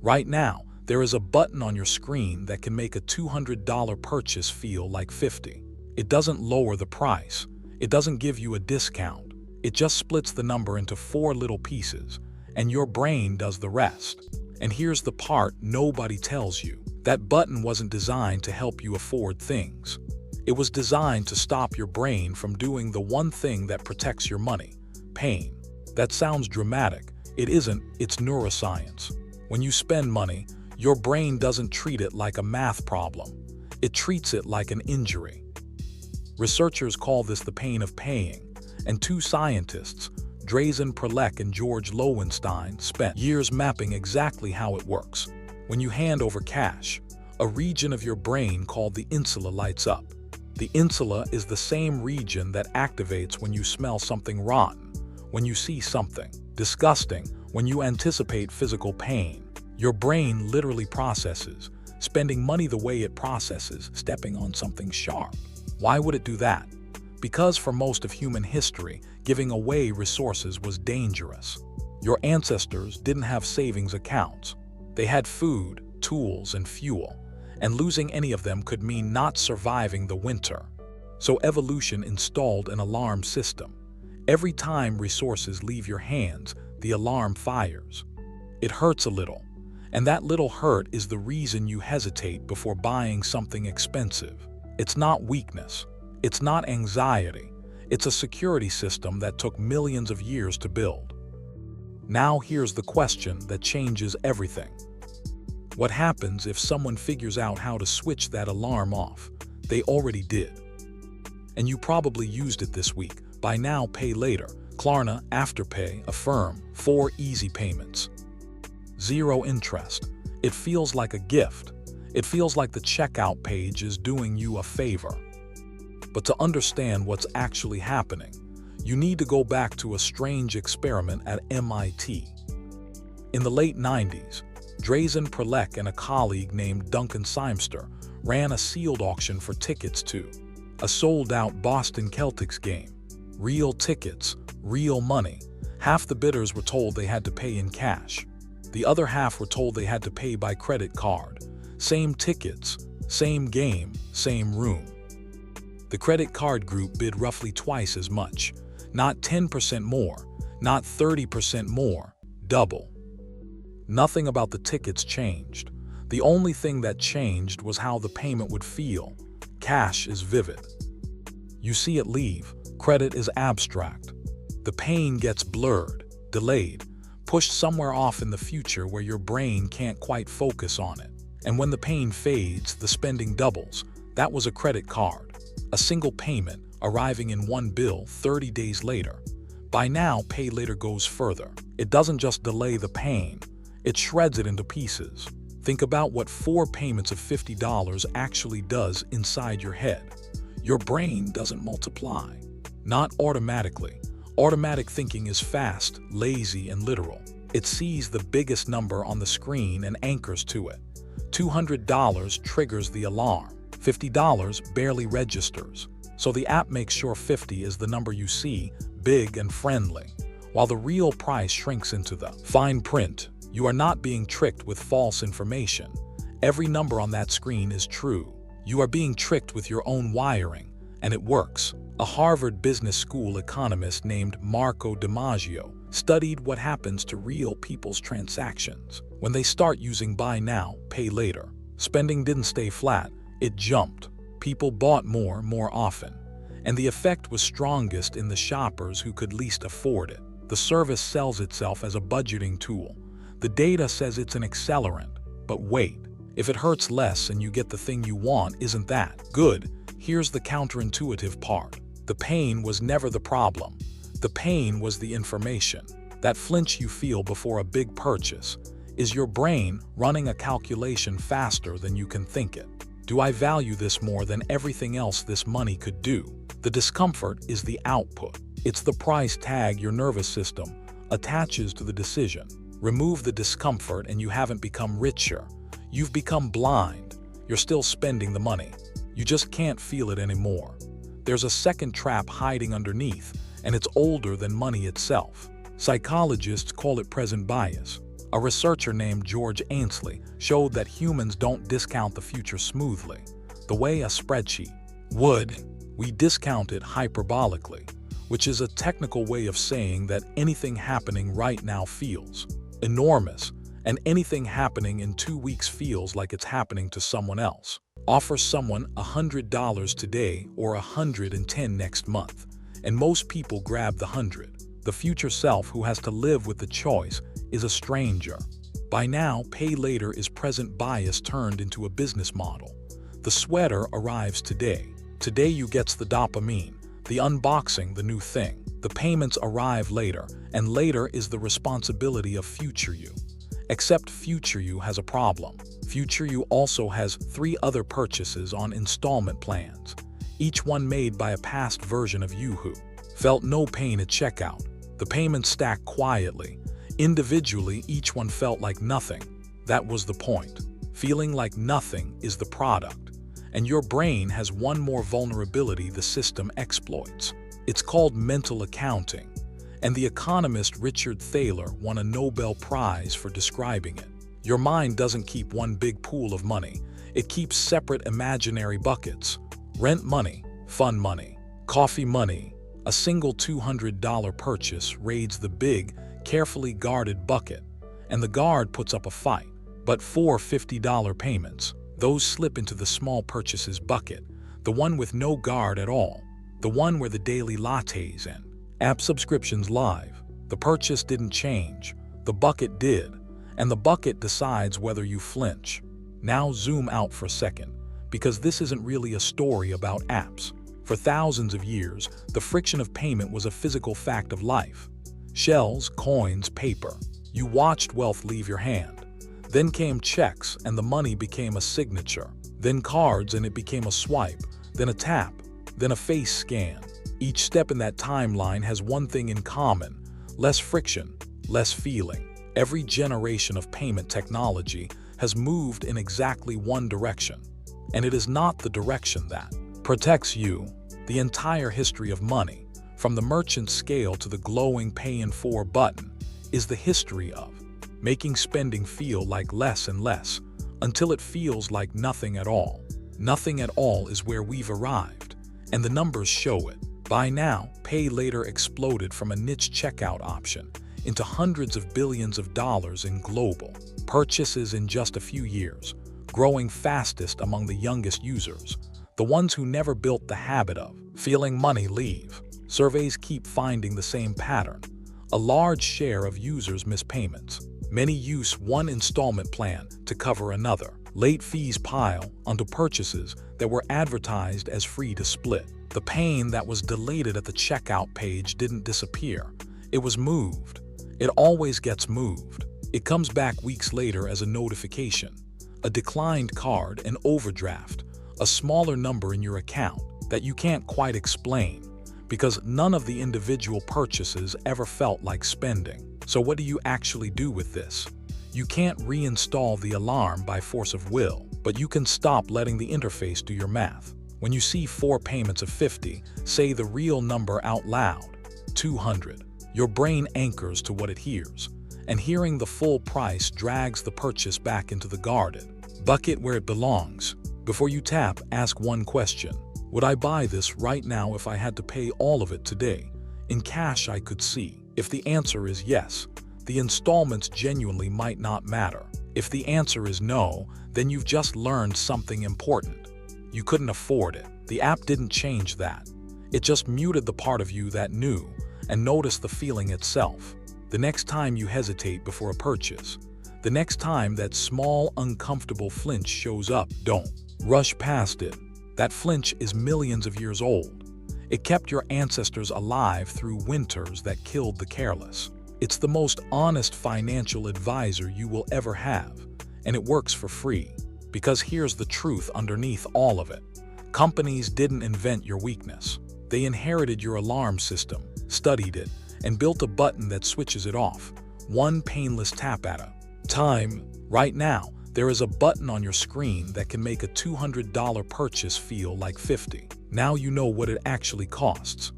Right now, there is a button on your screen that can make a $200 purchase feel like 50. It doesn't lower the price. It doesn't give you a discount. It just splits the number into 4 little pieces, and your brain does the rest. And here's the part nobody tells you. That button wasn't designed to help you afford things. It was designed to stop your brain from doing the one thing that protects your money: pain. That sounds dramatic. It isn't, it's neuroscience. When you spend money, your brain doesn't treat it like a math problem. It treats it like an injury. Researchers call this the pain of paying, and 2 scientists, Drazen Perlek and George Lowenstein, spent years mapping exactly how it works. When you hand over cash, a region of your brain called the insula lights up. The insula is the same region that activates when you smell something rotten, when you see something disgusting, when you anticipate physical pain. Your brain literally processes, spending money the way it processes stepping on something sharp. Why would it do that? Because for most of human history, giving away resources was dangerous. Your ancestors didn't have savings accounts. They had food, tools, and fuel, and losing any of them could mean not surviving the winter. So evolution installed an alarm system. Every time resources leave your hands, the alarm fires. It hurts a little, and that little hurt is the reason you hesitate before buying something expensive. It's not weakness. It's not anxiety. It's a security system that took millions of years to build. Now here's the question that changes everything. What happens if someone figures out how to switch that alarm off? They already did. And you probably used it this week. Buy now, pay later. Klarna, afterpay, Affirm, 4 easy payments. 0 interest. It feels like a gift. It feels like the checkout page is doing you a favor. But to understand what's actually happening, you need to go back to a strange experiment at MIT. In the late 90s, Drazen Perlek and a colleague named Duncan Simster ran a sealed auction for tickets to a sold-out Boston Celtics game. Real tickets, real money. Half the bidders were told they had to pay in cash. The other half were told they had to pay by credit card. Same tickets, same game, same room. The credit card group bid roughly twice as much. Not 10% more, not 30% more, double. Nothing about the tickets changed. The only thing that changed was how the payment would feel. Cash is vivid. You see it leave. Credit is abstract. The pain gets blurred, delayed, pushed somewhere off in the future where your brain can't quite focus on it. And when the pain fades, the spending doubles. That was a credit card. A single payment, arriving in one bill 30 days later. Buy now, pay later goes further. It doesn't just delay the pain, it shreds it into pieces. Think about what 4 payments of $50 actually does inside your head. Your brain doesn't multiply. Not automatically. Automatic thinking is fast, lazy, and literal. It sees the biggest number on the screen and anchors to it. $200 triggers the alarm. $50 barely registers. So the app makes sure 50 is the number you see, big and friendly, while the real price shrinks into the fine print. You are not being tricked with false information. Every number on that screen is true. You are being tricked with your own wiring, and it works. A Harvard Business School economist named Marco DiMaggio studied what happens to real people's transactions when they start using buy now, pay later. Spending didn't stay flat, it jumped. People bought more often, and the effect was strongest in the shoppers who could least afford it. The service sells itself as a budgeting tool. The data says it's an accelerant, but wait, if it hurts less and you get the thing you want, isn't that good? Here's the counterintuitive part. The pain was never the problem. The pain was the information. That flinch you feel before a big purchase is your brain running a calculation faster than you can think it. Do I value this more than everything else this money could do? The discomfort is the output. It's the price tag your nervous system attaches to the decision. Remove the discomfort and you haven't become richer. You've become blind. You're still spending the money. You just can't feel it anymore. There's a second trap hiding underneath, and it's older than money itself. Psychologists call it present bias. A researcher named George Ainsley showed that humans don't discount the future smoothly, the way a spreadsheet would. We discount it hyperbolically, which is a technical way of saying that anything happening right now feels enormous, and anything happening in 2 weeks feels like it's happening to someone else. Offer someone $100 today or $110 next month, and most people grab the 100. The future self who has to live with the choice is a stranger. By now, pay later is present bias turned into a business model. The sweater arrives today. Today you gets the dopamine, the unboxing, the new thing. The payments arrive later, and later is the responsibility of future you. Except future you has a problem. Future you also has 3 other purchases on installment plans, each one made by a past version of you who felt no pain at checkout. The payments stack quietly. Individually, each one felt like nothing. That was the point. Feeling like nothing is the product. And your brain has one more vulnerability the system exploits. It's called mental accounting. And the economist Richard Thaler won a Nobel Prize for describing it. Your mind doesn't keep one big pool of money. It keeps separate imaginary buckets. Rent money, fun money, coffee money. A single $200 purchase raids the big, carefully guarded bucket, and the guard puts up a fight. But 4 $50 payments, those slip into the small purchases bucket, the one with no guard at all, the one where the daily lattes and app subscriptions live. The purchase didn't change, the bucket did, and the bucket decides whether you flinch. Now zoom out for a second, because this isn't really a story about apps. For thousands of years, the friction of payment was a physical fact of life. Shells, coins, paper. You watched wealth leave your hand. Then came checks, and the money became a signature. Then cards, and it became a swipe. Then a tap. Then a face scan. Each step in that timeline has one thing in common: less friction, less feeling. Every generation of payment technology has moved in exactly one direction. And it is not the direction that protects you. The entire history of money, from the merchant scale to the glowing pay in 4 button, is the history of making spending feel like less and less, until it feels like nothing at all. Nothing at all is where we've arrived, and the numbers show it. By now, pay later exploded from a niche checkout option into hundreds of billions of dollars in global purchases in just a few years, growing fastest among the youngest users, the ones who never built the habit of feeling money leave. Surveys keep finding the same pattern. A large share of users miss payments. Many use one installment plan to cover another. Late fees pile onto purchases that were advertised as free to split. The pain that was deleted at the checkout page didn't disappear. It was moved. It always gets moved. It comes back weeks later as a notification, a declined card, an overdraft, a smaller number in your account that you can't quite explain, because none of the individual purchases ever felt like spending. So what do you actually do with this? You can't reinstall the alarm by force of will, but you can stop letting the interface do your math. When you see 4 payments of 50, say the real number out loud, 200. Your brain anchors to what it hears, and hearing the full price drags the purchase back into the guarded bucket where it belongs. Before you tap, ask one question. Would I buy this right now if I had to pay all of it today? In cash I could see. If the answer is yes, the installments genuinely might not matter. If the answer is no, then you've just learned something important. You couldn't afford it. The app didn't change that. It just muted the part of you that knew and noticed the feeling itself. The next time you hesitate before a purchase, the next time that small, uncomfortable flinch shows up, don't rush past it. That flinch is millions of years old. It kept your ancestors alive through winters that killed the careless. It's the most honest financial advisor you will ever have, and it works for free. Because here's the truth underneath all of it. Companies didn't invent your weakness. They inherited your alarm system, studied it, and built a button that switches it off, one painless tap at a time. Right now, there is a button on your screen that can make a $200 purchase feel like 50. Now you know what it actually costs.